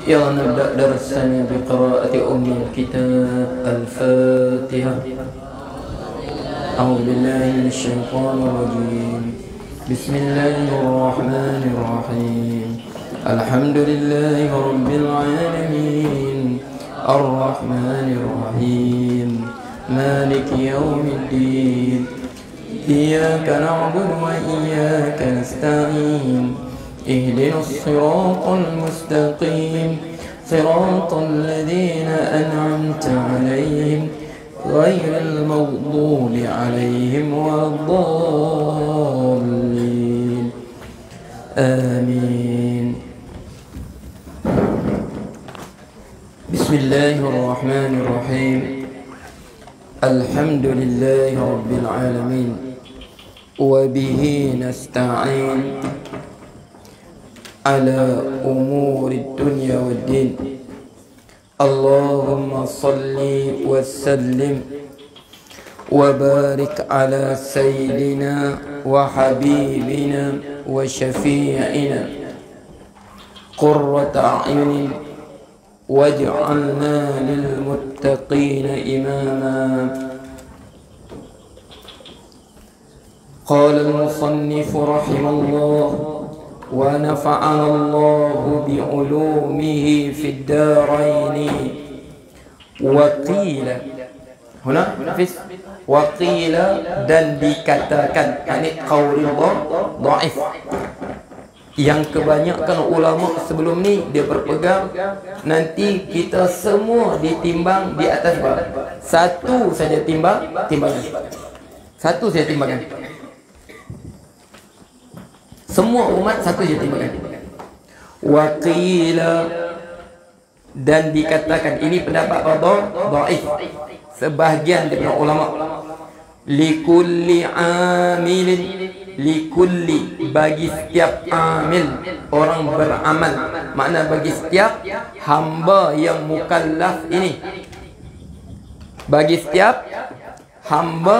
يلا نبدأ درسنا بقراءة أم الكتاب الفاتحة. أعوذ بالله من الشيطان الرجيم. بسم الله الرحمن الرحيم. الحمد لله رب العالمين الرحمن الرحيم مالك يوم الدين إياك نعبد وإياك نستعين اهدنا الصراط المستقيم صراط الذين أنعمت عليهم غير المغضوب عليهم ولا الضالين آمين. بسم الله الرحمن الرحيم. الحمد لله رب العالمين وبه نستعين على أمور الدنيا والدين. اللهم صل وسلم وبارك على سيدنا وحبيبنا وشفيعنا قرة أعين واجعلنا للمتقين إماما. قال المصنف رحمه الله ونفعنا الله بعلومه في الدارين. وقيل هنا وقيل dan dikatakan, ini qaulullah dhaif. Yang kebanyakan ulama sebelum ni dia berpegang nanti kita semua ditimbang di atas berapa? Satu saja timbangan. Satu saja timbangan. Semua umat satu saja timbangan. Waqila dan dikatakan, ini pendapat dhaif. Sebahagian daripada ulama likulli amilin, likulli bagi setiap amil orang beramal, makna bagi setiap hamba yang mukallaf ini, bagi setiap hamba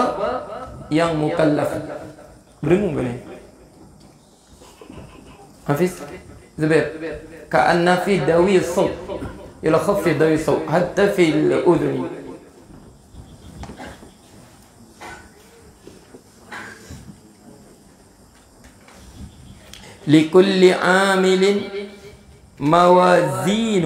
yang mukallaf. Berenung boleh Hafiz Zubair ka'anna fi dawi as-sawt ila khaffi dawi as-sawt hatta fi al-udhuni. Likulli amilin mawazin.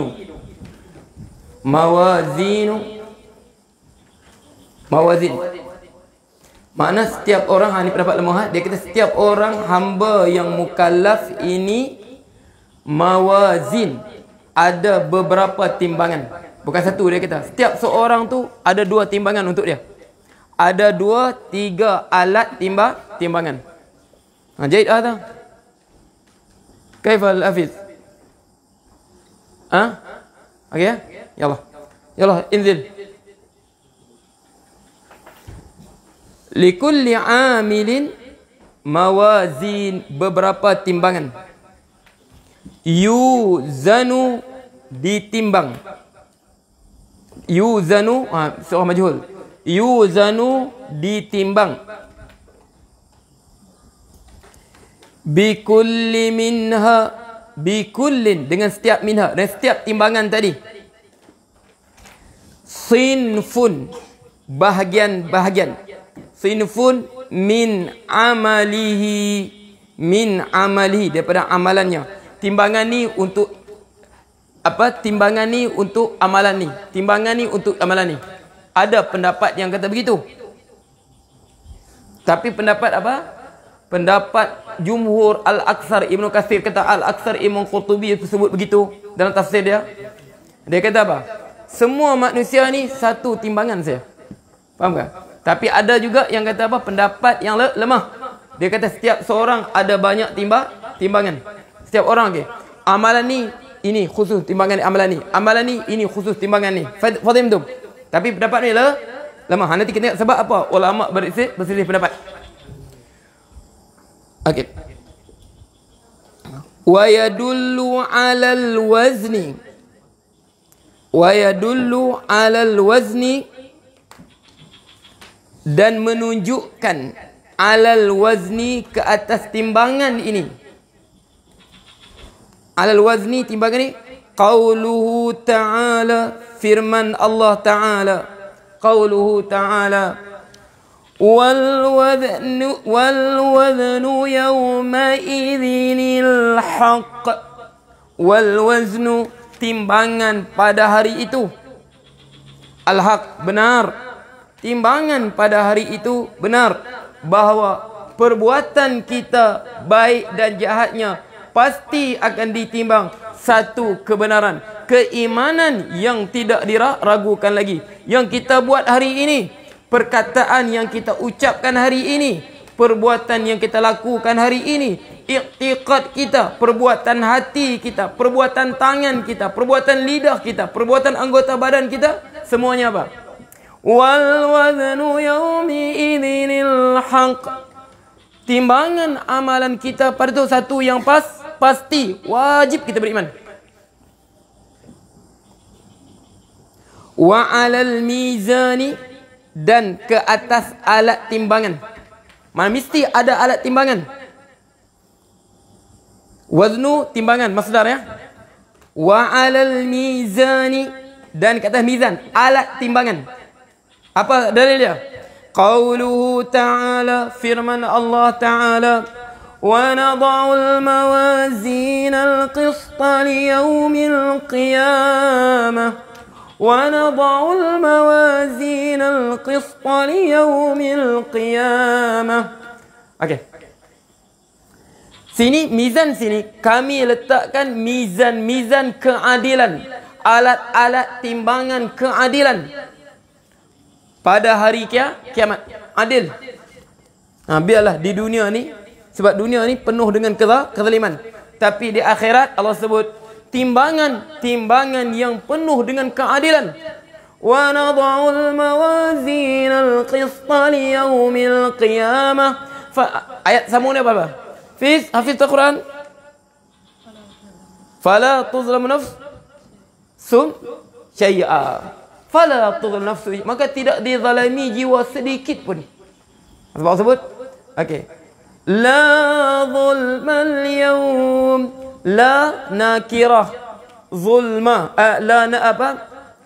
Makna setiap orang, ini pendapat lemah, dia kata setiap orang hamba yang mukallaf ini mawazin, ada beberapa timbangan, bukan satu. Dia kata setiap seorang tu ada dua timbangan untuk dia, ada 2-3 alat timbangan. Jahit ada kaifal hafiz? Okey ya? Yallah inzil. Likulli amilin mawazin, beberapa timbangan. Yuzanu, ditimbang. Yuzanu, seorang majhul. Yuzanu, ditimbang. Bikulli minha, bikullin, dengan setiap minha, dan setiap timbangan tadi. Sinfun, bahagian. Sinfun min amalihi, daripada amalannya. Timbangan ni untuk apa? Timbangan ni untuk amalan ni. Timbangan ni untuk amalan ni. Ada pendapat yang kata begitu. Tapi pendapat apa? Pendapat jumhur al-aksar, Ibnu Katsir kata al-aksar, Imam Qurtubi sebut begitu dalam tafsir dia. Dia kata apa? Semua manusia ni satu timbangan saja. Faham tak? Tapi ada juga yang kata apa? Pendapat yang lemah. Dia kata setiap seorang ada banyak timbangan. Setiap orang okey. Amalan ni ini khusus timbangan ni, amalan ni. Amalan ni ini khusus timbangan ni. Faham tu? Tapi pendapat ni lemah. Nanti kita tengok sebab apa ulama berselisih pendapat. Okey. Wa yadullu 'alal wazni. Dan menunjukkan 'alal wazni, ke atas timbangan ini. Alal wazni, timbangan ni Qauluhu ta'ala, firman Allah Ta'ala. Qauluhu Ta'ala, wal-waznu yawma idhinil haqq. Wal-waznu, timbangan pada hari itu. Al-haq, benar. Timbangan pada hari itu benar. Bahawa perbuatan kita baik dan jahatnya pasti akan ditimbang satu kebenaran. Keimanan yang tidak diragukan lagi. Yang kita buat hari ini, perkataan yang kita ucapkan hari ini, perbuatan yang kita lakukan hari ini, i'tiqad kita, perbuatan hati kita, perbuatan tangan kita, perbuatan lidah kita, perbuatan anggota badan kita, semuanya apa? Wal waznu yawmi idhinil haqq. Timbangan amalan kita pada itu satu yang pasti, wajib kita beriman. Wa 'alal mizani, dan ke atas alat timbangan. Mana mesti ada alat timbangan. Waznu, timbangan, masdar ya. Wa 'alal mizani, dan ke atas mizan, alat timbangan. Apa dalilnya? Qauluhu ta'ala, firman Allah Ta'ala, wa nada'ul mawazinal qista liyaumil qiyamah. ونضع الموازين القسط ليوم القيامة. Okey. Sini mizan, sini kami letakkan mizan keadilan, alat-alat timbangan keadilan pada hari kiamat. Adil. Biarlah di dunia ni, sebab dunia ni penuh dengan kezaliman. Tapi di akhirat Allah sebut timbangan yang penuh dengan keadilan. Wa nad'ul mawazinal qista liyaumil qiyamah. Ayat sambung ni apa? Hafiz Al-Quran. Fala tuzlamu nafsun syai'a. Fala tuzlamu nafsun, maka tidak dizalimi jiwa sedikit pun. Sebab sebut. Okey. La zulmal yawm. La nakirah, zulma,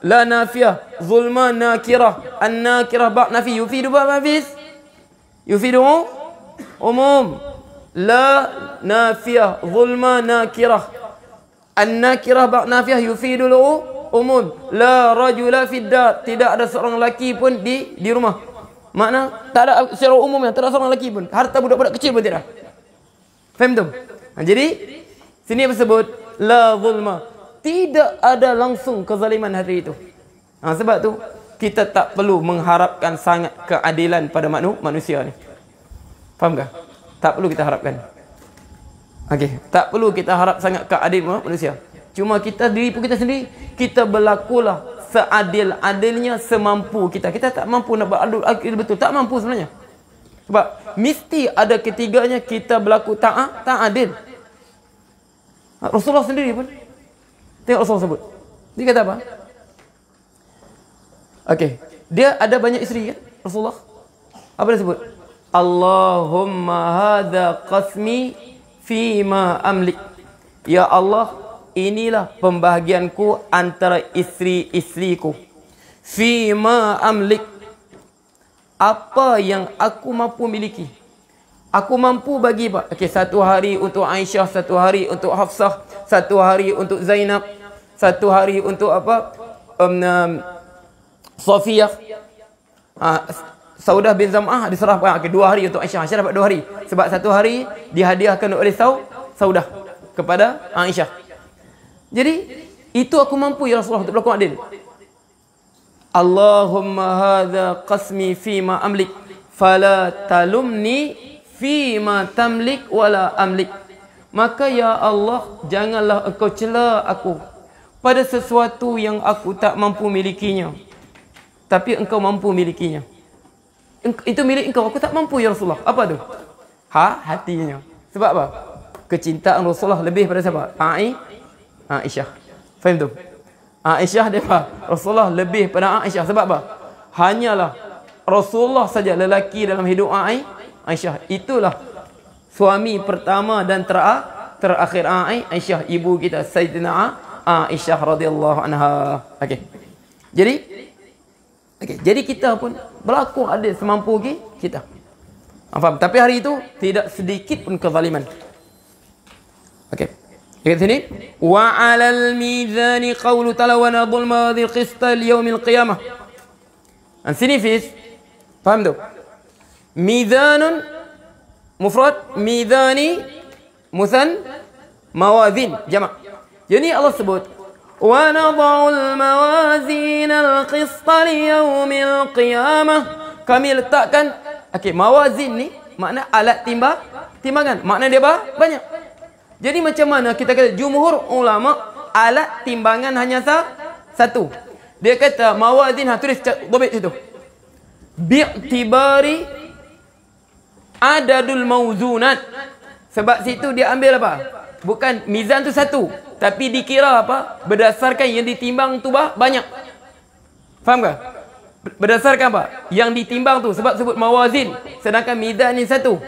la nafiyah, zulma nakirah. An-nakirah ba'd nafi yufidu ba'd nafis, yufidu umum. La nafiyah, zulma nakirah. An-nakirah ba'd nafiyah yufidu umum. La rajula fid dar, tidak ada seorang lelaki pun di rumah. Makna tak ada secara umumnya, tak ada seorang lelaki pun. Harta budak-budak kecil pun tidak. Faham tu? Jadi sini disebut la zulma, tidak ada langsung kezaliman hari itu. Sebab tu kita tak perlu mengharapkan sangat keadilan pada manusia ni. Faham tak? Tak perlu kita harapkan. Okey, tak perlu kita harap sangat keadilan manusia. Cuma kita diri pun kita sendiri, kita berlakulah seadil-adilnya semampu kita. Kita tak mampu nak beradil betul, tak mampu sebenarnya. Sebab mesti ada ketiganya kita berlaku tak adil. Rasulullah sendiri pun, tengok Rasulullah sebut, dia kata apa? Okey, dia ada banyak isteri kan Rasulullah. Apa dia sebut? Allahumma hadha qasmi fima amlik. Ya Allah, inilah pembahagianku antara isteri-isteriku. Fima amlik, apa yang aku mampu miliki. Aku mampu bagi apa? Okey, satu hari untuk Aisyah, satu hari untuk Hafsah, satu hari untuk Zainab, satu hari untuk apa? Safiyah. Saudah bin Zam'ah diserahkan. Okey, 2 hari untuk Aisyah. Aisyah dapat 2 hari. Sebab satu hari dihadiahkan oleh Saudah kepada Aisyah. Jadi, itu aku mampu ya Rasulullah untuk berlaku adil. Allahumma hadha qasmi fima amlik fala talumni fima tamlik wala amlik. Maka ya Allah, janganlah engkau cela aku pada sesuatu yang aku tak mampu milikinya, tapi engkau mampu milikinya. Itu milik engkau, aku tak mampu ya Rasulullah. Apa tu? Hatinya. Sebab apa? Kecintaan Rasulullah lebih pada siapa? Aisyah. Faham tu? Aisyah dia apa? Rasulullah lebih pada Aisyah. Sebab apa? Hanyalah Rasulullah saja lelaki dalam hidup Aisyah. Itulah suami pertama dan terakhir Aisyah, ibu kita Sayyidina Aisyah radhiyallahu anha. Okey. Jadi kita pun berlaku ada semampu kita. Faham? Tapi hari itu tidak sedikit pun kezaliman. Okey. Dekat sini, wa 'alal mizani qawlu ta'ala wa nadhul mawazin qista liyaumil qiyamah. Sini Fiz. Faham tu? Mizanun mufrad, mizani musan, mawazin jamak. Jadi Allah sebut wa nadhul mawazin al-qista liyaumil qiyamah. Kami letakkan, okey, mawazin ni makna alat timbangan. Makna dia banyak. Jadi macam mana kita kata jumhur ulama alat timbangan hanya satu. Dia kata mawazin, tulis dhabit situ. Bi'tibari adadul mawzunat. Sebab situ dia ambil apa? Bukan mizan tu satu, tapi dikira apa? Berdasarkan yang ditimbang tu banyak. Faham ke? Berdasarkan apa? Yang ditimbang tu, sebab sebut mawazin, sedangkan mizan ni satu.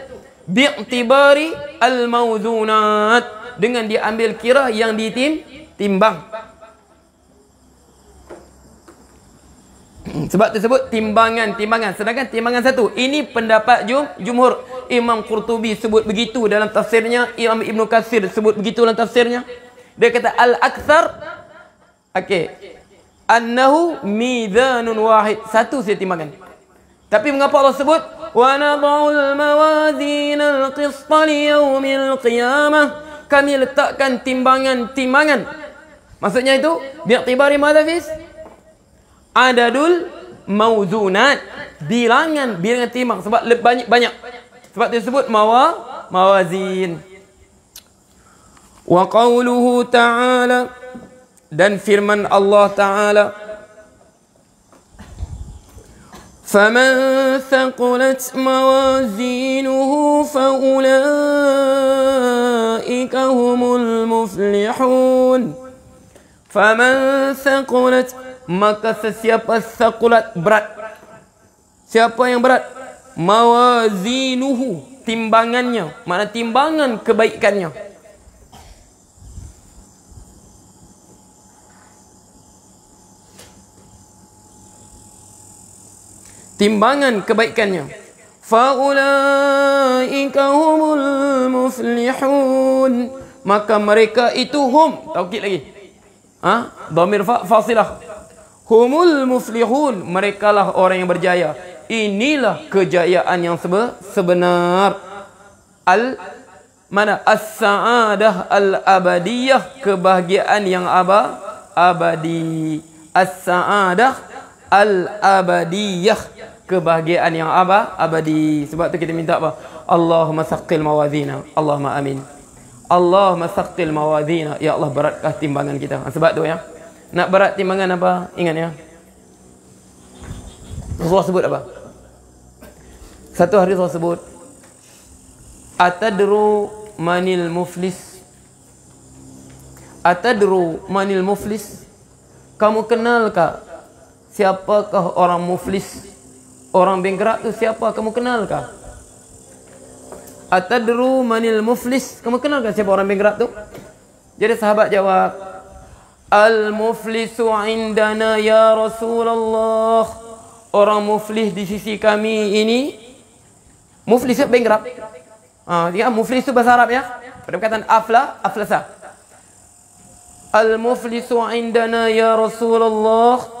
Bi'tibari al-mawzunat, dengan dia ambil kira yang ditimbang. Sebab tersebut timbangan, sedangkan timbangan satu. Ini pendapat jumhur. Imam Qurtubi sebut begitu dalam tafsirnya, Imam Ibn Katsir sebut begitu dalam tafsirnya. Dia kata al-aktsar, okey, annahu mizanun wahid, satu saja timbangan. Tapi mengapa Allah sebut wa nadhul mawazin al-qista liyaumil qiyamah? Kami letakkan timbangan. Maksudnya itu bi'tibari madza Fiz? Adadul mawzunat, bilangan timbang, sebab banyak. Sebab dia sebut mawazin. Wa qawluhu ta'ala, dan firman Allah Ta'ala, فَمَنْ ثَقُلَتْ مَوَازِينُهُ فَأُولَئِكَ هُمُ الْمُفْلِحُونَ. فَمَنْ ثَقُلَتْ, maka sesiapa thaqulat, berat. Siapa yang berat? Mawazinuhu, timbangannya, makna timbangan kebaikannya. Timbangan kebaikannya. Faulaika humul muflihun, maka mereka itu taukid lagi. Dhamir fasilah. Humul muflihun, merekalah orang yang berjaya. Inilah kejayaan yang sebenar. As-sa'adah al-abadiyah, kebahagiaan yang abadi. As-sa'adah al-abadiyah, kebahagiaan yang abadi. Sebab tu kita minta apa? Allahumma saqqil mawazina. Allahumma amin. Allahumma saqqil mawazina. Ya Allah, beratkan timbangan kita. Sebab tu ya, nak berat timbangan apa? Ingat ya, Rasulullah sebut apa? Satu hari Rasulullah sebut, atadru manil muflis? Atadru manil muflis? Kamu kenalkah siapakah orang muflis? Orang bankrupt tu siapa? Kamu kenalkah? Atadru manil muflis? Kamu kenalkah siapa orang bankrupt tu? Jadi sahabat jawab, al-muflisu indana ya Rasulullah. Orang muflis di sisi kami ini, muflis itu bankrupt. Muflis itu bahasa Arab ya, perkataan aflasa. Al-muflisu indana ya Rasulullah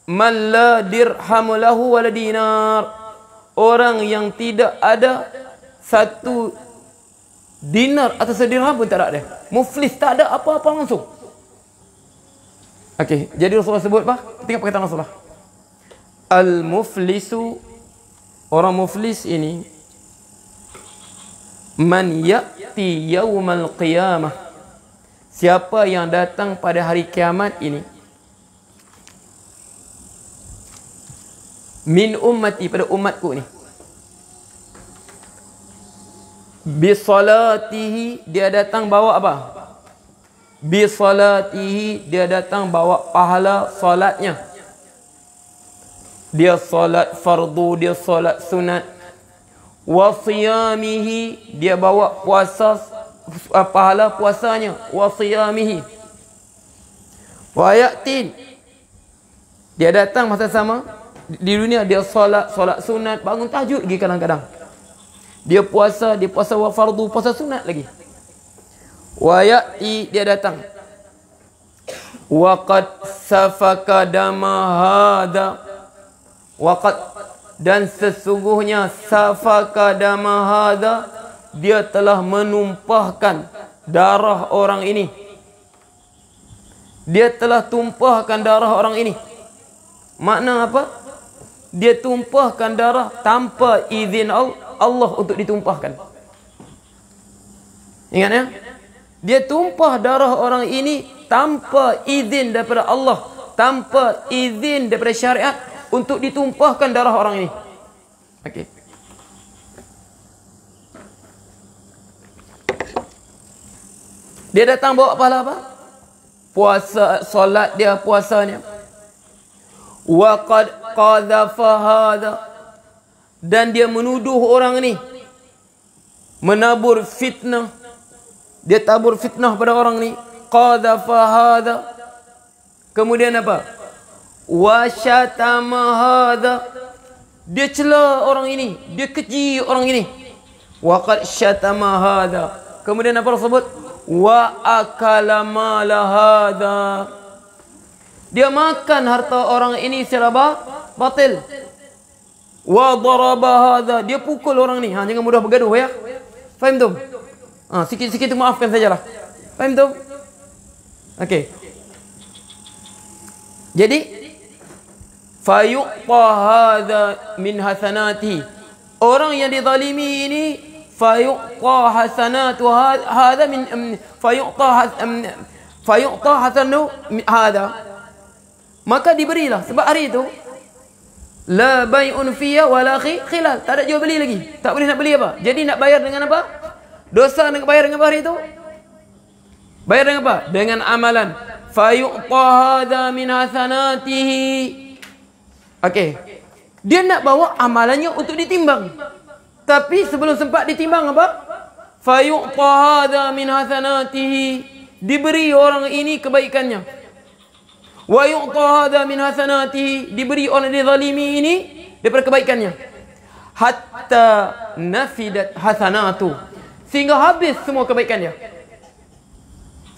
man la dirham lahu wala dinar. Orang yang tidak ada satu dinar atau sedirham pun tak ada. Muflis, tak ada apa-apa langsung. Okey, jadi Rasulullah sebut apa? Tengok perkataan Rasulullah. Al-muflisu, orang muflis ini, man ya'ti yaumal qiyamah, siapa yang datang pada hari kiamat ini, min ummati, pada umatku ni, bisalatihi, dia datang bawa apa? Bisalatihi, dia datang bawa pahala salatnya. Dia salat fardu, dia salat sunat. Wa siyamihi, dia bawa puasa, pahala puasanya. Wa siyamihi, Wa ya'ti, dia datang masa sama di dunia, dia solat sunat, bangun tahajud lagi kadang-kadang. Dia puasa fardu, puasa sunat lagi. Wa ya'ti, dia datang. Wa qad safaka dama hadha, wa qad, dan sesungguhnya safaka dama hadha, dia telah menumpahkan darah orang ini. Dia telah tumpahkan darah orang ini. Makna apa? Dia tumpahkan darah tanpa izin Allah untuk ditumpahkan. Ingat ya? Dia tumpah darah orang ini tanpa izin daripada Allah, tanpa izin daripada syariat untuk ditumpahkan darah orang ini. Okey. Dia datang bawa pahala apa? Puasa, solat dia, puasanya. Wa qad qadhafa hadha, dan dia menuduh orang ni, menabur fitnah. Dia tabur fitnah pada orang ni. Qadhafa hadha, kemudian apa? Wa syatama hadha, dia cela orang ini, dia keji orang ini. Wa qad syatama hadha, kemudian apa tersebut? Wa akala mala hadha, dia makan harta orang ini secara batil. Wa daraba hadha, dia pukul orang ni. Jangan mudah bergaduh ya. Faham tu? Sikit-sikit maafkan sajalah. Faham tu? Okey. Jadi fayuqta hadha min hasanati, orang yang dizalimi ini fayuqta hasanatu hadha min fayuqta hasanu hadha, maka diberilah. Sebab hari itu la bai'un fiyya wala khilal, tak ada jual beli lagi, tak boleh nak beli apa. Jadi nak bayar dengan apa? Dosa nak bayar dengan apa hari itu? Bayar dengan apa? Dengan amalan. Fayuqta hadha min hasanatihi. Okey. Dia nak bawa amalannya untuk ditimbang. Tapi sebelum sempat ditimbang apa? Fayuqta hadha min hasanatihi, diberi orang ini kebaikannya. Wa yuqta hadha min hasanatihi, diberi orang dizalimi ini daripada kebaikannya. Hatta nafidat hasanatu, sehingga habis semua kebaikannya.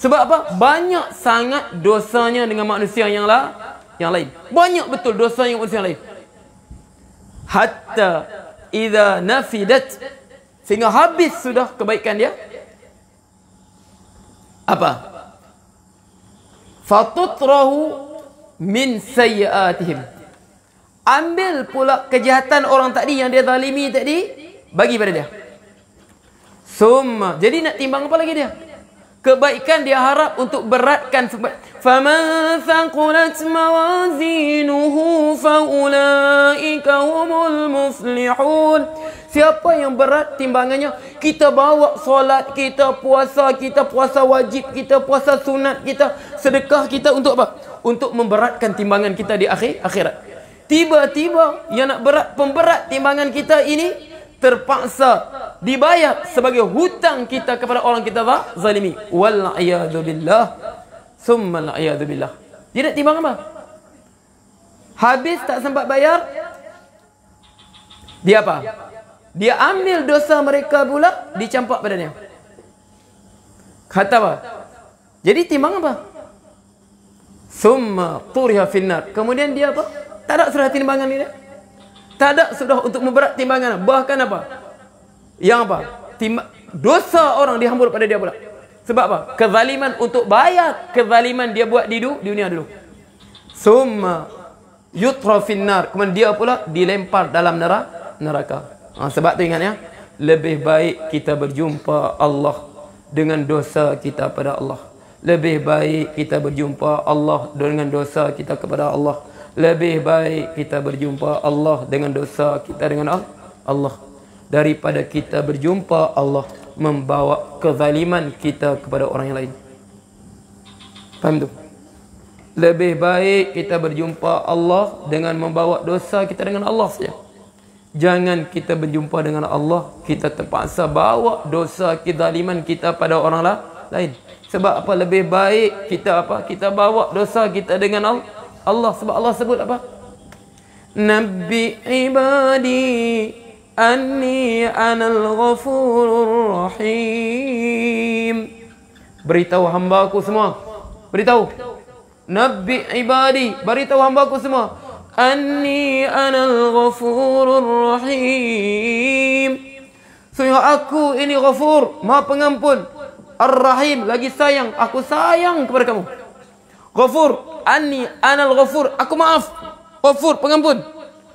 Sebab apa? Banyak sangat dosanya dengan manusia yang lain. Banyak betul dosa yang manusia yang lain. Hatta idza nafidat, sehingga habis sudah kebaikan dia. Apa? Fatutrahu min sayyiatihim, ambil pula kejahatan orang tadi yang dia zalimi tadi, bagi pada dia. Summa, jadi nak timbang apa lagi dia? Kebaikan dia harap untuk beratkan. Faman thaqulat mawazinuhu faulaika humul muflihun. Siapa yang berat timbangannya, kita bawa solat, kita puasa wajib, kita puasa sunat, kita sedekah kita untuk apa? Untuk memberatkan timbangan kita di akhirat. Tiba-tiba yang nak pemberat timbangan kita ini terpaksa dibayar sebagai hutang kita kepada orang kita zalimi. Wal-'iyadzu billah. Summa al-'iyadzu billah. Dia nak timbang apa? Habis tak sempat bayar, dia apa? Dia ambil dosa mereka pula, dicampak badannya. Kata apa? Jadi timbang apa? Summa turiha finnar. Kemudian dia apa? Tak ada sudah timbangan ni dia. Tak ada sudah untuk memberat timbangan. Bahkan apa? Yang apa? Dosa orang dihambur pada dia pula. Sebab apa? Kezaliman, untuk bayar kezaliman dia buat di dunia dulu. Summa yutra finnar, kemudian dia pula dilempar dalam neraka. Sebab tu ingat ya, lebih baik kita berjumpa Allah dengan dosa kita pada Allah. Lebih baik kita berjumpa Allah dengan dosa kita kepada Allah. Lebih baik kita berjumpa Allah dengan dosa kita dengan Allah, daripada kita berjumpa Allah membawa kezaliman kita kepada orang yang lain. Faham tu? Lebih baik kita berjumpa Allah dengan membawa dosa kita dengan Allah saja. Jangan kita berjumpa dengan Allah, kita terpaksa bawa dosa kezaliman kita pada orang lain. Sebab apa? Lebih baik kita apa? Kita bawa dosa kita dengan Allah. Sebab Allah sebut apa? Nabbi ibadi anni anal ghafurur rahim. Beritahu hamba-Ku semua. Beritahu. Nabbi ibadi, beritahu hamba-Ku semua. Anni anal ghafurur rahim. Sungguh aku ini Ghafur, Maha Pengampun. Ar-Rahim, lagi sayang. Aku sayang kepada kamu. Ghafur, anni anal ghafur, aku maaf. Ghafur, pengampun.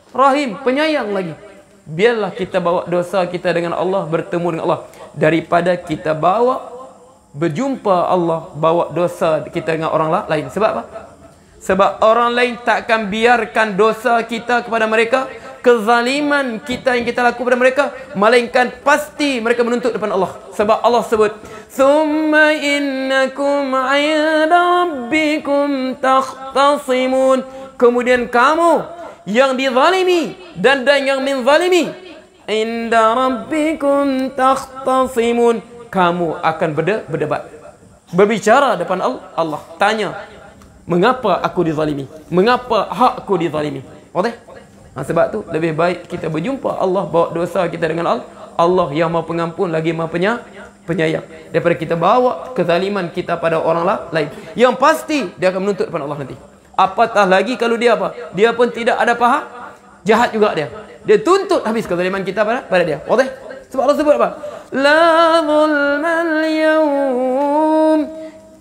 Rahim, penyayang lagi. Biarlah kita bawa dosa kita dengan Allah, bertemu dengan Allah, daripada kita bawa berjumpa Allah, bawa dosa kita dengan orang lain. Sebab apa? Sebab orang lain tak akan biarkan dosa kita kepada mereka, kezaliman kita yang kita lakukan kepada mereka, melainkan pasti mereka menuntut depan Allah. Sebab Allah sebut, "Tsumma innakum 'inda rabbikum takhtasimun." Kemudian kamu yang dizalimi dan yang menzalimi, "Inda rabbikum takhtasimun." Kamu akan berdebat, berbicara depan Allah. Tanya, mengapa aku dizalimi? Mengapa hakku dizalimi? Okey? Sebab tu lebih baik kita berjumpa Allah, bawa dosa kita dengan Allah yang Maha Pengampun lagi Maha Penyayang, daripada kita bawa kezaliman kita pada orang lain yang pasti dia akan menuntut depan Allah nanti. Apatah lagi kalau dia apa? Dia pun tidak ada paha, jahat juga dia. Dia tuntut habis kezaliman kita pada dia. Okey? Sebab Allah sebut apa? La zulmal yawm.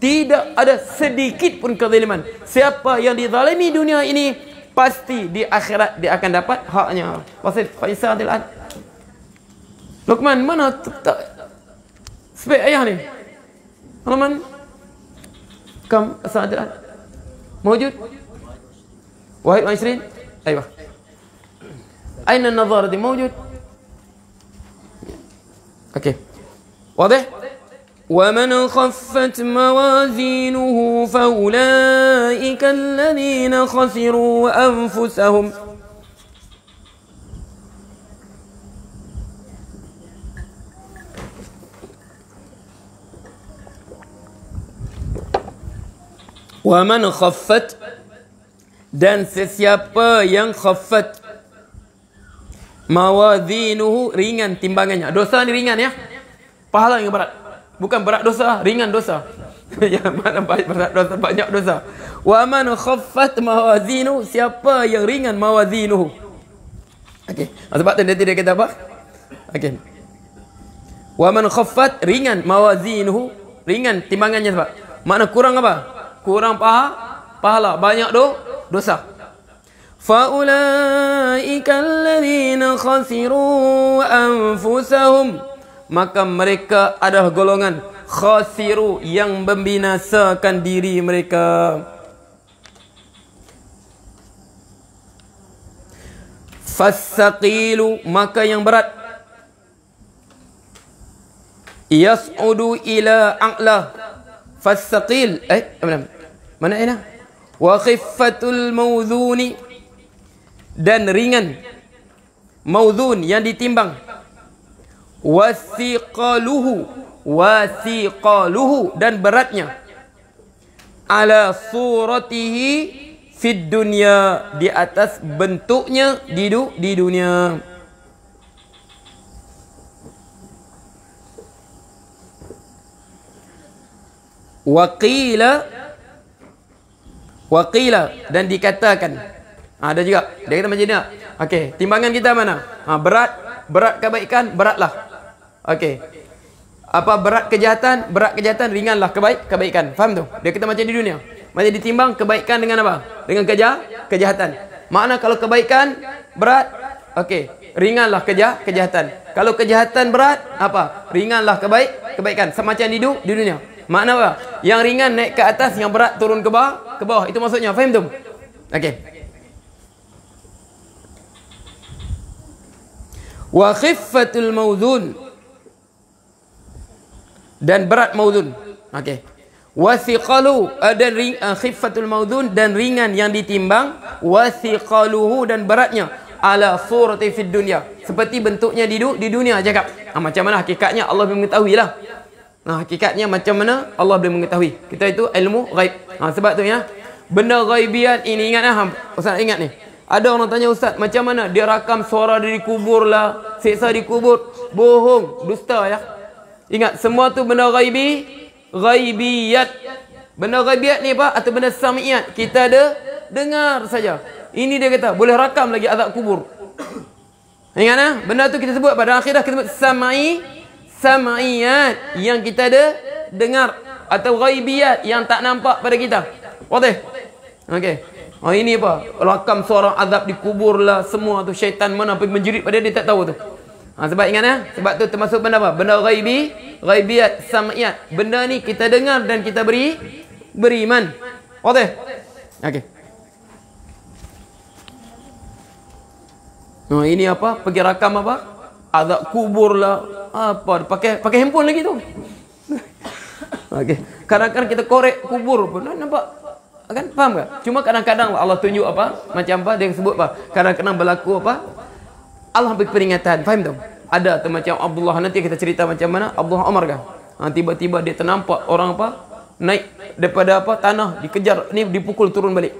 Tidak ada sedikit pun kezaliman. Siapa yang dizalimi dunia ini, pasti di akhirat dia akan dapat haknya. Pasal Faisal Adil. Luqman, mana tak spek ayah ni? Halaman kam Adil. Mawjud? Wahid 20. Aywa. Aina an-nazar di mawjud? Okey. Wadah? وَمَنْ خَفَّتْ مَوَازِينُهُ فَأُولَئِكَ الَّذِينَ خَسِرُوا أَنفُسَهُمْ. وَمَنْ خَفَّتْ, dan sesiapa yang khaffat, mawazinuhu, ringan timbangannya. Dosa ni ringan ya, pahala yang berat. Bukan berat dosa, ringan dosa. Yang mana berat dosa, banyak dosa. Wa man khaffat mawazinu, siapa yang ringan mawazinuhu. Okey, sebab tu nanti dia kata apa? Okey. Wa man khaffat, ringan mawazinuhu, ringan timbangannya. Sebab makna kurang apa? Kurang pahala, banyak dosa. Fa ulaika alladzina khasiru anfusahum, maka mereka adalah golongan khasiru, yang membinasakan diri mereka. Fasaqilu, maka yang berat. Yas'udu ila a'la. Fasaqil, mana ini? Wa khiffatul mawzuni, dan ringan mawzun yang ditimbang. Wasiqaluhu, dan beratnya. Ala suratihi fid dunya, di atas bentuknya di dunia. Waqila, dan dikatakan. Ada juga dia kata macam ni. Okey, timbangan kita mana? Berat kebaikan, beratlah. Okey. Apa berat kejahatan? Berat kejahatan, ringanlah kebaikan. Faham tu? Dia kata macam di dunia. Macam ditimbang kebaikan dengan apa? Dengan kejahatan. Makna kalau kebaikan berat, okey, ringanlah kejahatan. Kalau kejahatan berat, apa? Ringanlah kebaikan. Semacam di dunia. Makna apa? Yang ringan naik ke atas, yang berat turun ke bawah. Itu maksudnya. Faham tu? Okey. Wa khiffatul mawzun, dan berat mawzun. Okey. Wasiqalu, dan khiffatul mawzun, dan ringan yang ditimbang. Wasiqaluhu, dan beratnya. Ala surati fid dunya, seperti bentuknya di dunia cakap. Macam mana hakikatnya Allah mengetahui lah. Nah, hakikatnya macam mana Allah boleh mengetahui. Kita itu ilmu ghaib. Sebab tu ya, benda ghaibiat ini ingat Ustaz ingat ni. Ada orang tanya Ustaz, macam mana dia rakam suara dia dikubur lah, siksa dikubur. Bohong, dusta ya. Ingat, semua tu benda ghaibiyat. Benda ghaibiat ni apa? Atau benda sami'iyat. Kita ada dengar saja. Ini dia kata, boleh rakam lagi azab kubur. Ingat benda tu kita sebut pada akhirat kita sebut sama'iyat yang kita ada dengar, atau ghaibiyat yang tak nampak pada kita. Okey. Okey. Ini apa? Rakam suara azab dikubur lah, semua tu syaitan mana pergi menjerit pada dia tak tahu tu. Sebab ingat sebab tu termasuk benda apa? Benda ghaibiyat, sama'iyat. Benda ni kita dengar dan kita beriman. Okey. Okey. Ini apa? Pergi rakam apa? Azab kubur lah. Apa? Pakai handphone lagi tu. Okey. Kadang-kadang kita korek kubur pun nampak. Kan faham tak? Cuma kadang-kadang Allah tunjuk apa? Macam apa dia sebut apa? Kadang-kadang berlaku apa? Allah beri peringatan. Faham tak? Ada tu macam Abdullah, nanti kita cerita macam mana Abdullah Umar kan. Tiba-tiba dia ternampak orang apa? Naik daripada apa? Tanah dikejar, ni dipukul turun balik.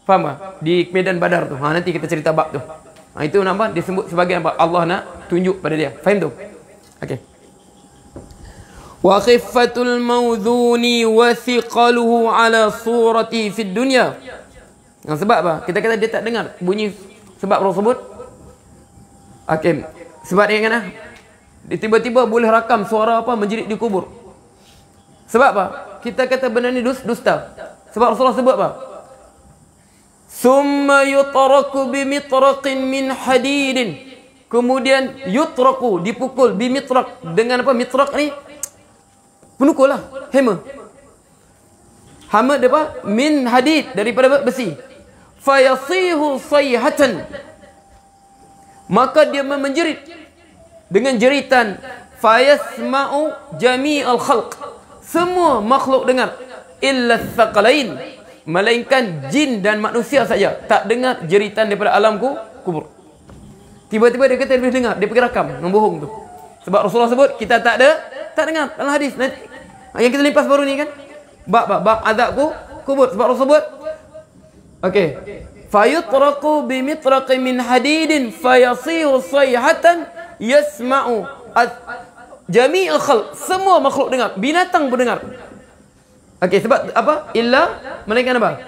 Faham tak? Di medan Badar tu. Nanti kita cerita bab tu. Itu nampak disebut sebagai apa? Allah nak tunjuk pada dia. Faham tu? Okey. Wa khiffatul mawdhuni wa thiqaluhu ala surati fid dunya. Sebab apa? Kita kata dia tak dengar bunyi sebab tersebut. Okey. Sebab dia kan dia tiba-tiba boleh rakam suara apa menjerit di kubur. Sebab apa? Kita kata benda ni dusta. Sebab Rasulullah sebut apa? Summa yutraku bimitraqin min hadidin. Kemudian yutraku dipukul bimitraq dengan apa? Mitraq ni penukul lah, hammer. Hammer dia apa? Min hadid, daripada besi. Fayasihu sayhatan. Maka dia menjerit dengan jeritan. Fayasma'u jami'al khalq. Semua makhluk dengar. Illa thaqalain. Melainkan jin dan manusia saja tak dengar jeritan daripada alam kubur. Tiba-tiba dia kata dia boleh dengar. Dia pergi rakam, membohong tu. Sebab Rasulullah sebut kita tak dengar dalam hadis. Yang kita limpas baru ni kan, bab azab kubur. Sebab Rasul sebut okey, fayutraqu bimitraqin min hadidin fayasihu sayhatan yasma'u jami'ul khalq. Semua makhluk dengar, binatang pun dengar. Okey, sebab apa? Melainkan apa?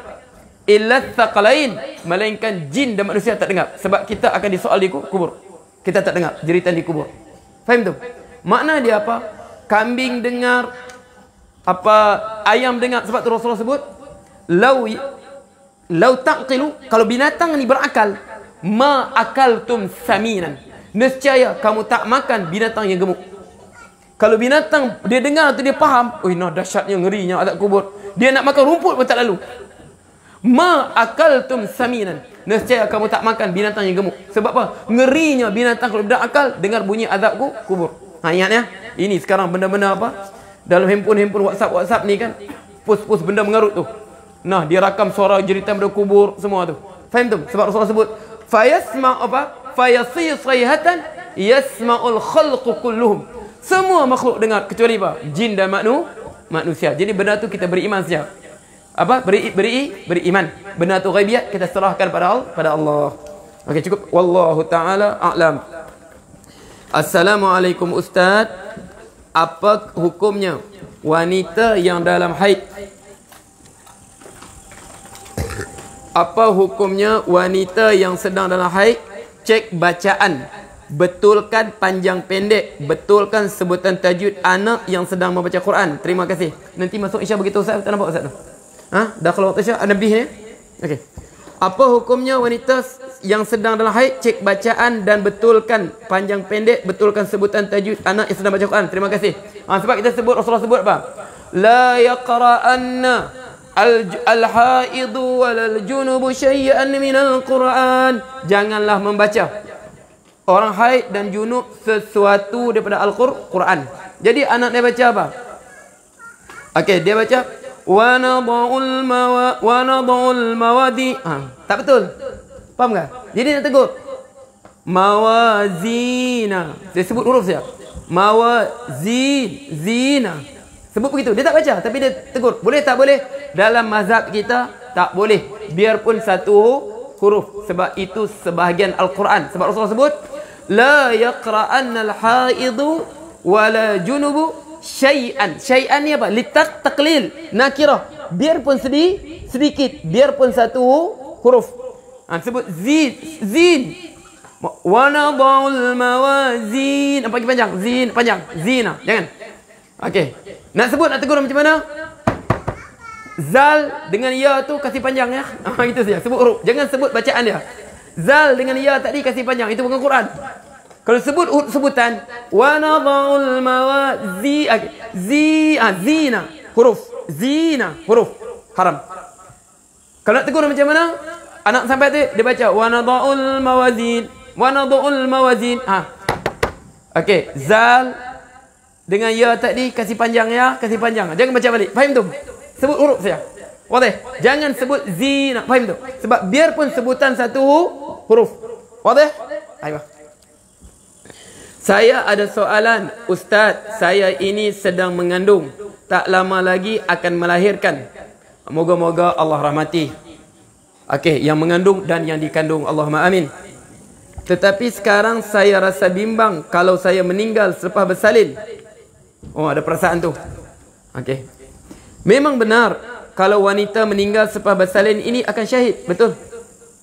Illa thaqalain, melainkan jin dan manusia tak dengar. Sebab kita akan disoal di kubur. Kita tak dengar jeritan di kubur. Faham tu? Makna dia apa? Kambing dengar, apa ayam dengar. Sebab tu Rasulullah sebut lau taqilu, kalau binatang ni berakal, ma akaltum saminan, nescaya kamu tak makan binatang yang gemuk. Kalau binatang dia dengar atau dia faham, dahsyatnya, ngerinya azab kubur, dia nak makan rumput pun tak lalu. Ma akaltum saminan, nescaya kamu tak makan binatang yang gemuk. Sebab apa? Ngerinya binatang kalau berakal dengar bunyi azab kubur. Ingat ya, ini sekarang benda-benda apa? Dalam handphone WhatsApp ni kan, post benda mengarut tu. Nah, dia rakam suara jeritan pada kubur semua tu. Faham tu? Sebab Rasulullah sebut fayasma' apa? Fayasi sayhatan yasma'ul khalqu kulluhum. Semua makhluk dengar kecuali apa? Jin dan manusia. Jadi benda tu kita beriman saja. Apa? Beriman. Benda tu ghaibiyat kita serahkan pada Allah. Okey, cukup. Wallahu taala a'lam. Assalamualaikum Ustaz. Apa hukumnya wanita yang dalam haid? Apa hukumnya wanita yang sedang dalam haid? Cek bacaan, betulkan panjang pendek, betulkan sebutan tajwid anak yang sedang membaca Quran. Terima kasih. Nanti masuk Isya begitu Ustaz, tak nampak Ustaz tu? Dah keluar waktu Isya, Nabi ni. Okey. Apa hukumnya wanita yang sedang dalam haid? Cek bacaan dan betulkan panjang pendek, betulkan sebutan tajwid anak yang sedang baca Quran. Terima kasih. Sebab kita sebut, Rasulullah sebut apa? La yaqra'anna al-haidu wal junubu syai'an minal Quran. Janganlah membaca orang haid dan junub sesuatu daripada Al-Quran. Jadi anak dia baca apa? Okey, dia baca wa nadhul mawadi. Tak betul. Faham tak? Jadi nak tegur mawazina. Dia sebut huruf saja. mawazin, zina. Sebut begitu. Dia tak baca tapi dia tegur. Boleh tak boleh? Dalam mazhab kita tak boleh. Biarpun satu huruf. Sebab itu sebahagian Al-Quran. Sebab Rasulullah sebut, la yaqra'anna al-haidu wala junubu syai'an. Syai'an ni apa? Litak taklil, nakirah. Biarpun sedikit, biarpun satu huruf. Sebut zin. Wa nadha'ul mawazin. Apa lagi panjang? Zin panjang. Zina. Jangan. Okey. Nak sebut, nak tegur macam mana? Zal dengan ya tu kasih panjang ya. Itu saja. Sebut huruf. Jangan sebut bacaan dia. Zal dengan ya tadi kasih panjang. Itu bukan Quran. Kalau sebut sebutan wa nadha'ul mawazin. Zina. Huruf. Zina. Huruf. Haram. Kalau nak tegur macam mana? Anak sampai tu dia baca wa nadha'ul mawazin. Wa nadha'ul mawazin. Okey. Zal dengan ya tadi kasih panjang ya, kasih panjang. Jangan baca balik. Faham tu? Sebut huruf saja. Wadah. Jangan sebut zina. Faham tu? Sebab biarpun sebutan satu huruf. Wadah? Ayo. Saya ada soalan, Ustaz. Saya ini sedang mengandung. Tak lama lagi akan melahirkan. Moga-moga Allah rahmati. Okey, yang mengandung dan yang dikandung. Allahumma amin. Tetapi sekarang saya rasa bimbang kalau saya meninggal selepas bersalin. Oh, ada perasaan tu. Okey. Memang benar kalau wanita meninggal selepas bersalin ini akan syahid. Betul.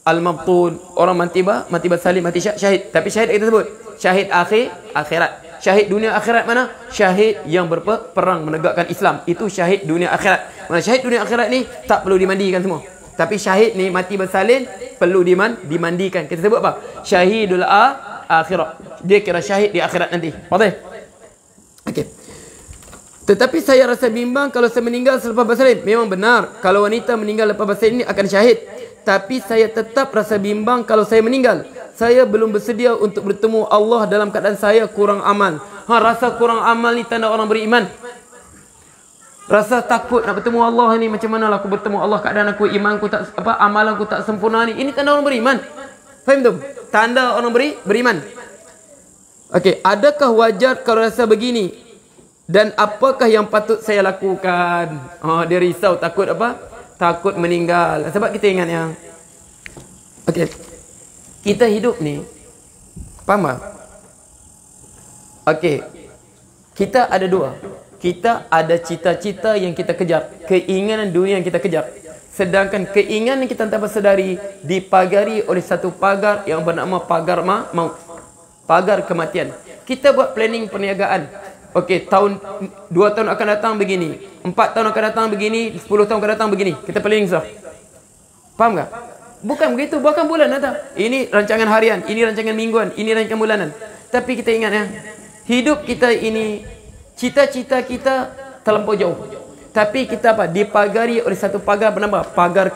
Al-mabtun, orang mati bersalin, mati syahid. Tapi syahid kita sebut syahid akhirat. Syahid dunia akhirat mana? Syahid yang berperang menegakkan Islam. Itu syahid dunia akhirat. Mana syahid dunia akhirat ni tak perlu dimandikan semua. Tapi syahid ni mati bersalin perlu dimandikan. Kita sebut apa? Syahidul akhirat. Dia kira syahid di akhirat nanti. Faham? Okey. Tetapi saya rasa bimbang kalau saya meninggal selepas bersalin. Memang benar kalau wanita meninggal lepas bersalin ini akan syahid. Tapi saya tetap rasa bimbang kalau saya meninggal. Saya belum bersedia untuk bertemu Allah dalam keadaan saya kurang amal. Rasa kurang amal ni tanda orang beriman. Rasa takut nak bertemu Allah ni, macam mana lah aku bertemu Allah keadaan aku imanku tak amalanku tak sempurna ni. Ini tanda orang beriman. Faham tu? Tanda orang beriman. Okey, adakah wajar kalau rasa begini? Dan apakah yang patut saya lakukan? Dia risau, takut apa? Takut meninggal. Sebab kita ingat yang okey, kita hidup ni, faham tak? Okey, kita ada dua. Kita ada cita-cita yang kita kejar, keinginan dunia yang kita kejar. Sedangkan keinginan yang kita tanpa sedari dipagari oleh satu pagar yang bernama pagar maut, pagar kematian. Kita buat planning perniagaan. Okey, 2 tahun akan datang begini, 4 tahun akan datang begini, 10 tahun akan datang begini. Kita planning sah. Faham tak? Bukan begitu, bahkan bulan datang. Ini rancangan harian, ini rancangan mingguan, ini rancangan bulanan. Tapi kita ingat ya, hidup kita ini, cita-cita kita terlampau jauh. Tapi kita apa? Dipagari oleh satu pagar bernama pagar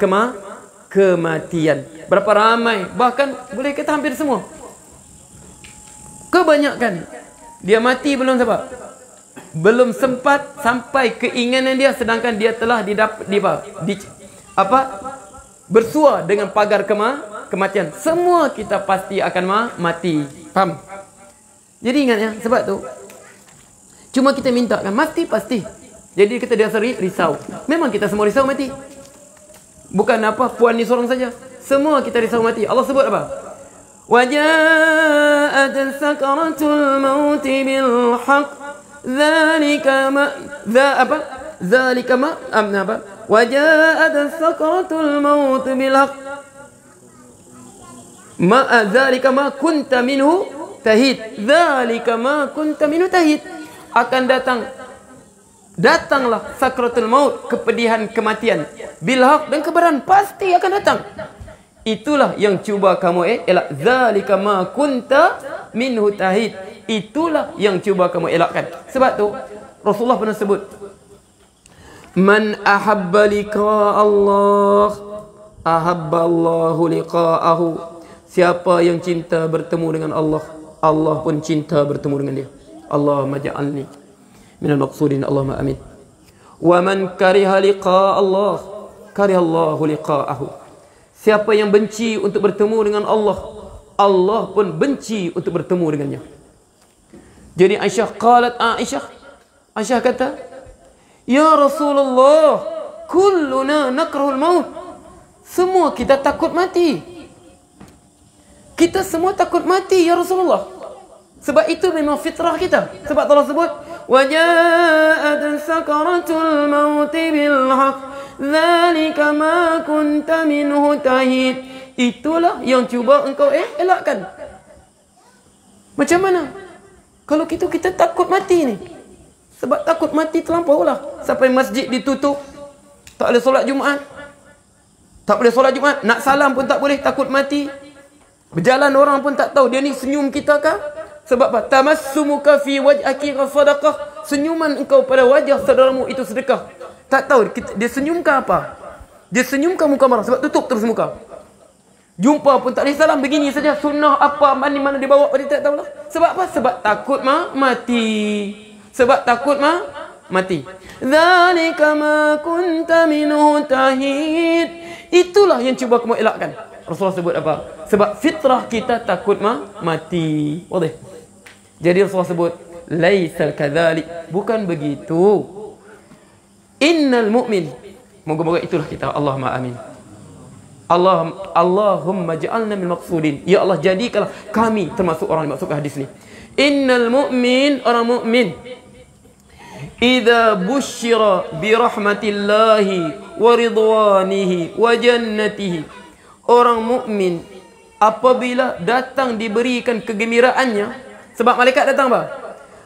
kematian. Berapa ramai, bahkan boleh kata hampir semua, kebanyakan dia mati belum sebab belum sempat sampai keinginan dia, sedangkan dia telah bersua dengan pagar kematian. Semua kita pasti akan mati. Faham? Jadi ingat ya, sebab tu cuma kita minta kan mati pasti. Jadi kita dia risau. Memang kita semua risau mati. Bukan apa puan ni seorang saja. Semua kita risau mati. Allah sebut apa? وَجَاءَتْ سَكَرَةُ الْمَوْتِ بِالْحَقِّ ذَلِكَ مَا وَجَاءَتْ سَكَرَةُ الْمَوْتِ بِالْحَقِّ ذَلِكَ مَا كُنْتَ مِنْهُ تَحِيدٌ ذَلِكَ مَا كُنْتَ مِنْهُ تَحِيدٌ. Akan datanglah sakratul maut, kepedihan kematian, bilhaq, dan kebenaran pasti akan datang. Itulah yang cuba kamu elak. Zalika ma kunta minhu tahid. Itulah yang cuba kamu elakkan. Sebab tu Rasulullah pernah sebut, man ahabba liqa Allah ahabba Allahu liqa'ahu. Siapa yang cinta bertemu dengan Allah, Allah pun cinta bertemu dengan dia. Allahumma ja'alni minal maqsudin, Allahumma amin. Wa man kariha liqa Allah kariha Allahu liqa'ahu. Siapa yang benci untuk bertemu dengan Allah, Allah pun benci untuk bertemu dengannya. Jadi Aisyah kata, "Ya Rasulullah, kulluna nakrahul maut." Semua kita takut mati. Kita semua takut mati, ya Rasulullah. Sebab itu memang fitrah kita. Sebab Allah sebut, "Wa ja'at sakaratul maut bil haqq, dzalika ma kunta minhu tahid." Itulah yang cuba engkau elakkan. Macam mana? Kalau kita takut mati ni. Sebab takut mati terlampaulah. Sampai masjid ditutup, tak boleh solat Jumaat. Tak boleh solat Jumaat, nak salam pun tak boleh, takut mati. Berjalan orang pun tak tahu dia ni senyum kita kah? Sebab apa? Tamassumuka fi wajhaki sadaqah. Senyuman engkau pada wajah saudaramu itu sedekah. Tak tahu dia senyumkan apa? Dia senyumkan muka marah sebab tutup terus muka. Jumpa pun tak boleh salam, begini saja. Sunnah apa mana dia bawa pada tak tahulah. Sebab apa? Sebab takut mati. Sebab takut mati. Dzalika ma kunta minhu tahid. Itulah yang cuba kamu elakkan. Rasulullah sebut apa? Sebab fitrah kita takut mati. Boleh. Jadi Rasulullah sebut, laisal kadzalik, bukan begitu. Innal mu'min. Moga-moga itulah kita. Allahumma amin. Allahumma ja'alna min maqsudin. Ya Allah, jadikanlah kami termasuk orang yang masuk ke hadis ni. Innal mu'min, orang mukmin, idza busyira bi rahmatillahi wa ridwanihi wa jannatihi. Orang mukmin apabila datang diberikan kegembiraannya, sebab malaikat datang apa?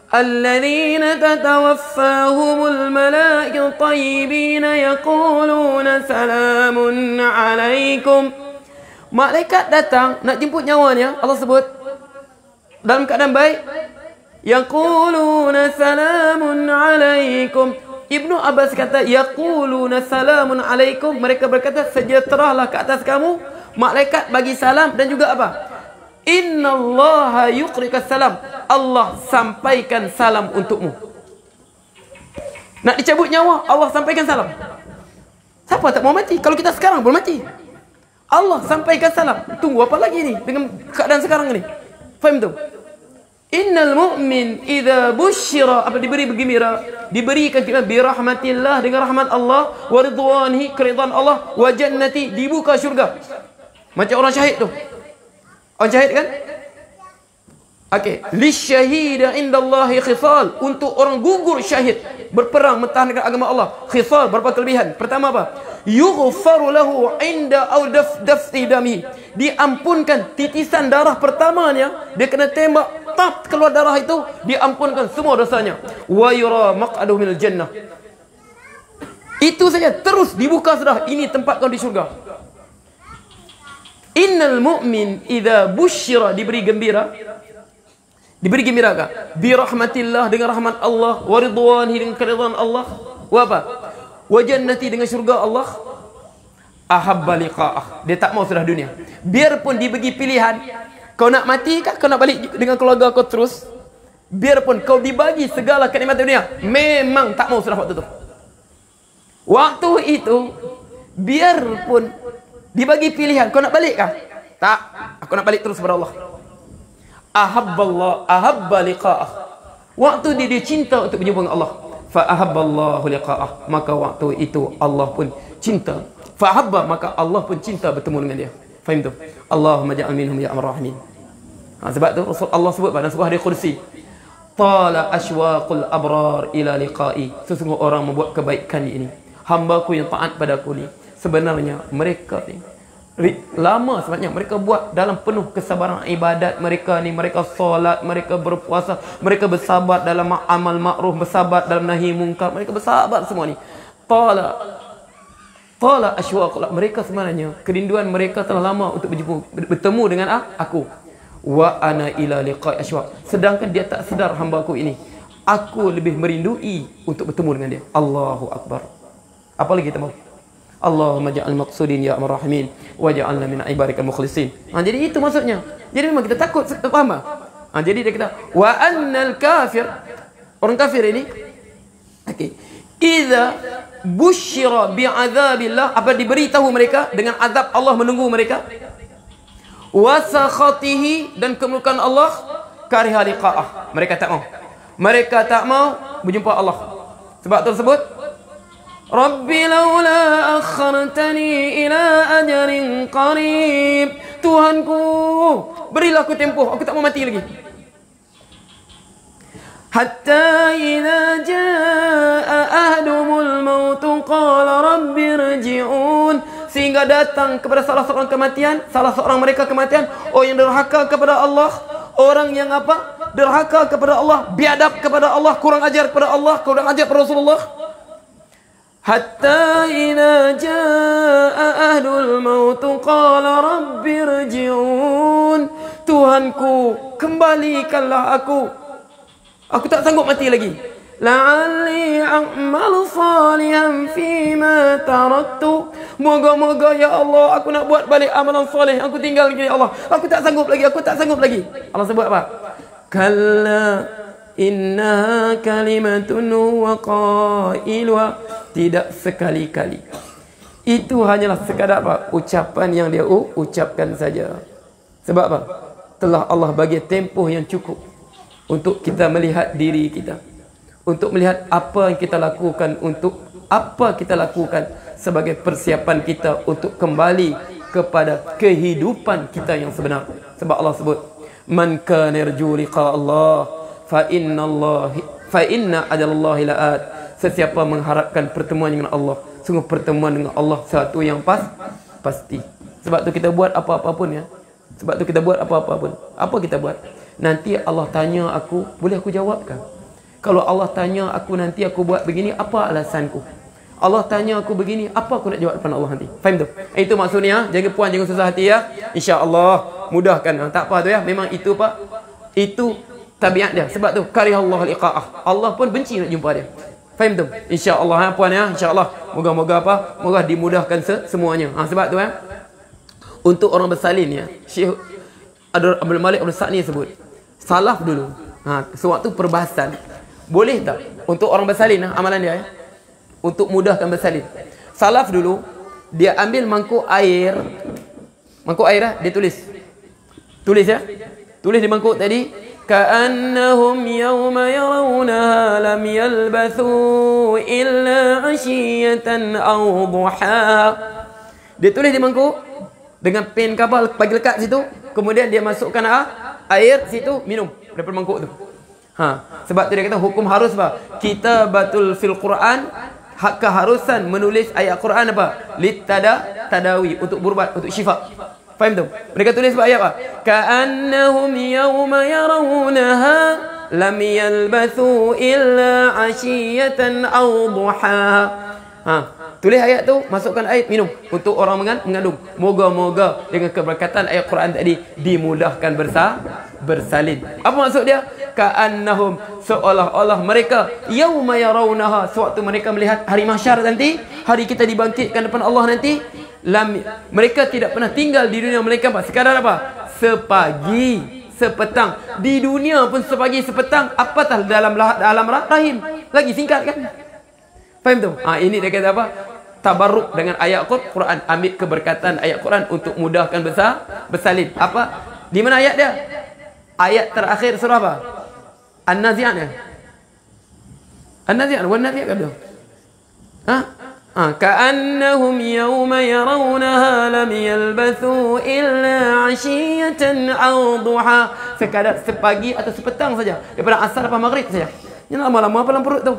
Alladzina tatawaffahumul malaikatu tayyibina yaquluna salamun alaikum. Malaikat datang nak jemput nyawanya, Allah sebut dalam keadaan baik, yaquluna salamun alaikum. Ibnu Abbas kata yaquluna salamun alaikum, mereka berkata sejahteralah ke atas kamu. Malaikat bagi salam dan juga apa? Innallaha yuqrikas salam, Allah sampaikan salam untukmu. Nak dicabut nyawa, Allah sampaikan salam. Siapa tak mau mati? Kalau kita sekarang boleh mati. Allah sampaikan salam. Tunggu apa lagi ni dengan keadaan sekarang ni? Faham tu? Innal mu'min idza busyira, apa diberi bergembira, diberikan kita bi rahmatillah, dengan rahmat Allah, wa ridwanihi, keridhaan Allah, wa jannati, dibuka syurga. Macam orang syahid tu. Orang syahid kan? Okey, lisyahida indallahi khisal, untuk orang gugur syahid berperang mempertahankan agama Allah. Khisal, berapa kelebihan? Pertama apa? Yughfaru lahu inda aw dafti dami, diampunkan titisan darah pertamanya, dia kena tembak, tap keluar darah itu, diampunkan semua dosanya. Wa yura maq'aduhu minal jannah. Itu saja, terus dibuka sudah, ini tempat kau di syurga. Innal mu'min idza busyira, diberi gembira. Diberi gembira kah? Bi rahmatillah, dengan rahmat Allah, wa ridwanihi, dengan keridhaan Allah, wa apa? Wa jannati, dengan syurga Allah. Ahabba liqa'ah, dia tak mau sudah dunia. Biarpun dibagi pilihan, kau nak mati kah, kau nak balik dengan keluarga kau terus? Biarpun kau dibagi segala kenikmatan dunia, memang tak mau sudah waktu itu. Waktu itu, biarpun dibagi pilihan, kau nak balik kah? Tak, aku nak balik terus kepada Allah. Ahabba liqa'ah, waktu dia cinta untuk berjumpa dengan Allah. Fa ahabballahu liqa'ah, maka waktu itu Allah pun cinta. Fa ahabba, maka Allah pun cinta bertemu dengan dia. Faham tu? Allahumma ja'al minhum ya arhamar rahimin. Sebab tu Allah sebut pada sebuah hadis qudsi, tala ashwaqul abrar ila liqa'i, sesungguhnya orang membuat kebaikan ini, hamba-Ku yang taat padaku ni, sebenarnya mereka ni lama sebenarnya mereka buat dalam penuh kesabaran ibadat mereka ni, mereka solat, mereka berpuasa, mereka bersabar dalam amal ma'ruf, bersabar dalam nahi mungkar, mereka bersabar semua ni. Tala ashwaq, mereka sebenarnya kerinduan mereka telah lama untuk bertemu dengan aku. Wa ana ila liqa'i ashwaq, sedangkan dia tak sedar hamba-Ku ini, aku lebih merindui untuk bertemu dengan dia. Allahu akbar. Apa lagi kita mau? Allahumma ja'al maqsudin ya arhamar rahimin wa ja'alna min ibadikal mukhlisin. Jadi itu maksudnya. Jadi memang kita takut, faham? Jadi dia kata wa annal kafir, orang kafir ini, okey, idza busyira bi'adzabillah, apa diberitahu mereka dengan azab Allah menunggu mereka, wa sakhatihi, dan kemurkaan Allah, kariha liqa'ah. Mereka tak mau. Mereka tak mau berjumpa Allah. Sebab tersebut, Rabbi laula akhartani ila ajalin qarib. Tuhanku, berilah aku tempoh, aku tak mau mati lagi. Hatta idza jaa ahdumul maut qala rabbi irji'un. Sehingga datang kepada salah seorang kematian, salah seorang mereka kematian, orang yang derhaka kepada Allah, orang yang apa? Derhaka kepada Allah, biadab kepada Allah, kurang ajar kepada Allah, kurang ajar kepada Rasulullah. Hatta idza jaa ahdul maut qala rabbi irji'un. Tuhanku, kembalikanlah aku. Aku tak sanggup mati lagi. La'alli a'malu salihan fima taraktu. Moga-moga ya Allah aku nak buat balik amalan soleh. Aku tinggal lagi ya Allah. Aku tak sanggup lagi, aku tak sanggup lagi. Allah sebut apa? Kalla innaha kalimatun wa qailuha. Tidak sekali-kali. Itu hanyalah sekadar apa? Ucapan yang dia ucapkan saja. Sebab apa? Telah Allah bagi tempoh yang cukup untuk kita melihat diri kita, untuk melihat apa yang kita lakukan, untuk apa kita lakukan sebagai persiapan kita untuk kembali kepada kehidupan kita yang sebenar. Sebab Allah sebut, man kana yarju liqa Allah fa inna ajalallahi la'at. Sesiapa mengharapkan pertemuan dengan Allah, sungguh pertemuan dengan Allah satu yang pasti. Sebab tu kita buat apa-apa pun ya. Sebab tu kita buat apa-apa pun. Apa kita buat? Nanti Allah tanya aku, boleh aku jawabkan? Kalau Allah tanya aku nanti aku buat begini, apa alasanku? Allah tanya aku begini, apa aku nak jawab depan Allah nanti? Faham tu? Itu maksudnya, jangan puan, jangan susah hati ya. InsyaAllah, mudahkan. Tak apa tu ya, memang itu Pak. Itu tabiat dia. Sebab tu, karihallahu liqa'ah. Allah pun benci nak jumpa dia. Faham tu? InsyaAllah puan ya, insyaAllah. Moga-moga apa? Moga dimudahkan semuanya. Sebab tu ya. Untuk orang bersalin ya, Syekh Abdul Malik Abdul Sa'ni sebut, salaf dulu, sewaktu perbahasan, boleh tak untuk orang bersalin, amalan dia ya, untuk mudahkan bersalin. Salaf dulu, dia ambil mangkuk air dia tulis ya, tulis di mangkuk tadi, ka'annahum yawma yarawnaha lam yalbathu illa 'ashiyatan aw duha. Dia tulis di mangkuk dengan pen kapal, bagi lekat situ, kemudian dia masukkan air situ, minum daripada mangkuk tu. Sebab tu dia kata hukum harus apa? Kita batul fil Quran, hak keharusan menulis ayat Quran apa? Tadawi, untuk berubat, untuk syifa. Faham tu? Mereka tulis sebab ayat apa? Ka'annahum yawma yarawnaha lam yalbathu illa 'ashiyatan aw duha. Tulis ayat tu, masukkan air, minum untuk orang mengandung. Moga-moga dengan keberkatan ayat Quran tadi dimudahkan bersalin. Apa maksud dia? Ka'annahum, seolah-olah mereka yauma yarawnaha, sewaktu mereka melihat hari mahsyar nanti, hari kita dibangkitkan depan Allah nanti, mereka tidak pernah tinggal di dunia mereka apa? Sekadar apa? Sepagi, sepetang. Di dunia pun sepagi, sepetang, apatah dalam rahim. Lagi singkat kan? Faham tu? Ini dia kata apa? Tabarruk dengan ayat Quran. Ambil keberkatan ayat Quran untuk mudahkan bersalin. Apa? Di mana ayat dia? Ayat terakhir surah apa? An-Nazi'at ya? An-Nazi'at. Wan-Nazi'at kan tu? Ka'annahum yawma yarawnaha lam yalbathu illa 'ashiyatan aw duha. Sekadar sepagi atau sepetang saja. Daripada asar sampai maghrib saja. Jangan lama-lama apa dalam perut tu.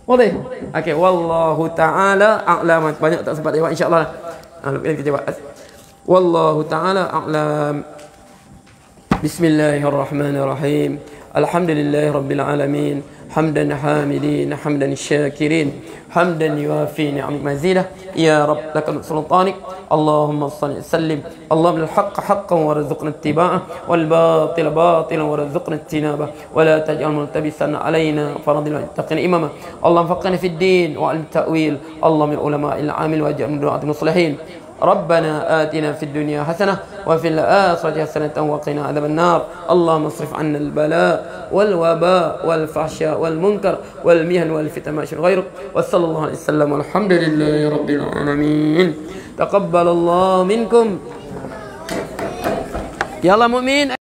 Boleh? Okey, wallahu ta'ala a'lam. Banyak tak sempat jawab insya-Allah. Kita jawab. Wallahu ta'ala a'lam. Bismillahirrahmanirrahim. Alhamdulillahirabbil alamin. Hamdan hamidin, hamdan syakirin, hamdan yuafi ni'mat mazidah. Ya Rabb, lakal sultanik. Allahumma salli sallim. Allahumma al-haqq haqqan warzuqna ittiba'ah, wal batila batilan warzuqna ijtinabah, wa la taj'al multabisan alaina faradil muttaqin imama. Allahumma faqqihna fid din wa 'allim ta'wil. Allahumma min ulama'il 'amil wa ja'al min du'atil muslihin. ربنا آتنا في الدنيا حسنة وفي الآخرة حسنة وقنا عذاب النار. اللهم اصرف عنا البلاء والوباء والفحشاء والمنكر والمهن والفتن ما شاء غيرك. وصلى الله عليه وسلم والحمد لله رب العالمين. تقبل الله منكم. يلا مؤمن.